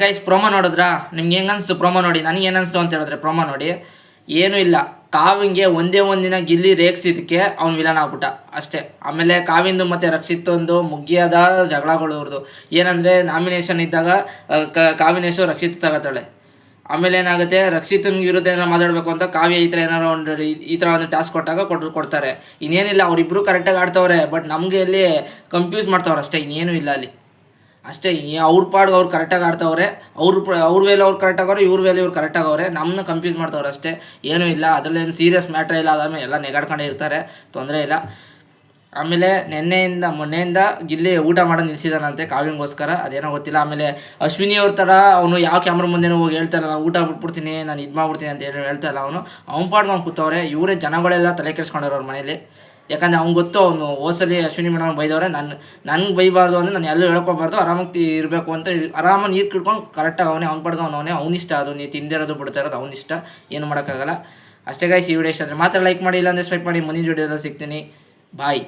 Guys promo ನೋಡಿದ್ರಾ? ನಿಮ್ಗೆ ಹೆಂಗೆ ಅನಿಸ್ತು ಪ್ರೊಮೋ ನೋಡಿ? ನನಗೆ ಏನು ಅನಿಸ್ತು ಅಂತ ಹೇಳಿದ್ರೆ ಪ್ರೊಮೋ ನೋಡಿ ಏನೂ ಇಲ್ಲ, ಕಾವಿಂಗೆ ಒಂದೇ ಒಂದಿನ ಗಿಲ್ಲಿ ರೇಗಿಸಿದ್ದಕ್ಕೆ ಅವ್ನು ವಿಲನ್ ಆಗ್ಬಿಟ್ಟ ಅಷ್ಟೇ. ಆಮೇಲೆ ಕಾವಿಂದು ಮತ್ತು ರಕ್ಷಿತ್ತೊಂದು ಮುಗಿಯದ ಜಗಳಗಳು ಇವ್ರದ್ದು. ಏನಂದರೆ ನಾಮಿನೇಷನ್ ಇದ್ದಾಗ ಕಾವಿನೇಶು ರಕ್ಷಿತ್ ತಗೋತಾಳೆ. ಆಮೇಲೆ ಏನಾಗುತ್ತೆ, ರಕ್ಷಿತನ ವಿರುದ್ಧ ಏನಾರು ಮಾತಾಡಬೇಕು ಅಂತ ಕಾವ್ಯ ಈ ಥರ ಏನಾರು ಈ ಥರ ಒಂದು ಟಾಸ್ಕ್ ಕೊಟ್ಟಾಗ ಕೊಡ್ತಾರೆ. ಇನ್ನೇನಿಲ್ಲ, ಅವರಿಬ್ಬರು ಕರೆಕ್ಟಾಗಿ ಆಡ್ತವ್ರೆ, ಬಟ್ ನಮಗೆ ಅಲ್ಲಿ ಕನ್ಫ್ಯೂಸ್ ಮಾಡ್ತವ್ರೆ ಅಷ್ಟೇ, ಇನ್ನೇನು ಇಲ್ಲ ಅಲ್ಲಿ ಅಷ್ಟೇ. ಅವ್ರ ಪಾಡ್ಗೆ ಅವ್ರು ಕರೆಕ್ಟಾಗಿ ಆಡ್ತವ್ರೆ, ಅವ್ರ ವೇಲೆ ಅವ್ರು ಕರೆಕ್ಟಾಗವ್ರೆ, ಇವ್ರ ವೇಲೆ ಇವ್ರು ಕರೆಕ್ಟಾಗವ್ರೆ, ನಮ್ಮನ್ನ ಕನ್ಫ್ಯೂಸ್ ಮಾಡ್ತವ್ರೆ ಅಷ್ಟೇ, ಏನೂ ಇಲ್ಲ. ಅದರಲ್ಲೇನು ಸೀರಿಯಸ್ ಮ್ಯಾಟ್ರ್ ಇಲ್ಲ. ಅದಾದ್ಮೇಲೆ ಎಲ್ಲ ನೆಗಾಡ್ಕೊಂಡೇ ಇರ್ತಾರೆ, ತೊಂದರೆ ಇಲ್ಲ. ಆಮೇಲೆ ಮೊನ್ನೆಯಿಂದ ಗಿಲ್ಲಿ ಊಟ ಮಾಡೋದು ನಿಲ್ಸಿದಾನಂತೆ ಕಾವ್ಯಂಗೋಸ್ಕರ, ಅದೇನೋ ಗೊತ್ತಿಲ್ಲ. ಆಮೇಲೆ ಅಶ್ವಿನಿ ಅವ್ರ ಥರ ಅವನು ಯಾವ ಕ್ಯಾಮ್ರಾ ಮುಂದೆನೂ ಹೋಗಿ ಹೇಳ್ತಾಯಿಲ್ಲ, ನಾನು ಊಟ ಬಿಟ್ಬಿಡ್ತೀನಿ, ನಾನು ಇದು ಮಾಡ್ಬಿಡ್ತೀನಿ ಅಂತ ಹೇಳಿ ಹೇಳ್ತಾ ಇಲ್ಲ. ಅವ್ನ ಪಾಡ್ಗೆ ಅವ್ನು ಕೂತವ್ರೆ. ಇವರೇ ಜನಗಳೆಲ್ಲ ತಲೆ ಕೆಡ್ಸ್ಕೊಂಡವ್ರು ಅವ್ರ ಮನೇಲಿ. ಯಾಕಂದರೆ ಅವ್ನು ಗೊತ್ತು, ಅವನು ಹೋಸಲಿ ಅಶ್ವಿನಿ ಮೇಡಮ್ ಬೈದವ್ರೆ, ನನಗೆ ಬೈಬಾರ್ದು ಅಂದರೆ ನಾನು ಎಲ್ಲೂ ಹೇಳ್ಕೊಬಾರ್ದು, ಆರಾಮಾಗಿ ಇರಬೇಕು ಅಂತ ಆರಾಮಾಗಿ ನೀರು ಕಿಡ್ಕೊಂಡು ಕರೆಕ್ಟಾಗಿ ಅವ್ನ ಪಾಡ್ಗೆ ಅವನಿಷ್ಟ. ಅದು ನೀ ತಿಂದಿರೋದು ಬಿಡ್ತಾ ಇರೋದು ಅವನಿಷ್ಟ, ಏನು ಮಾಡೋಕ್ಕಾಗಲ್ಲ. ಅಷ್ಟೇ ಗೈಸ್, ಈ ವಿಡಿಯೋ ಇಷ್ಟ ಆದರೆ ಮಾತ್ರ ಲೈಕ್ ಮಾಡಿ, ಇಲ್ಲಾಂದರೆ ಸ್ಟ್ರೈಕ್ ಮಾಡಿ. ಮುಂದಿನ ವಿಡಿಯೋದಲ್ಲಿ ಸಿಗ್ತೀನಿ. ಬಾಯ್.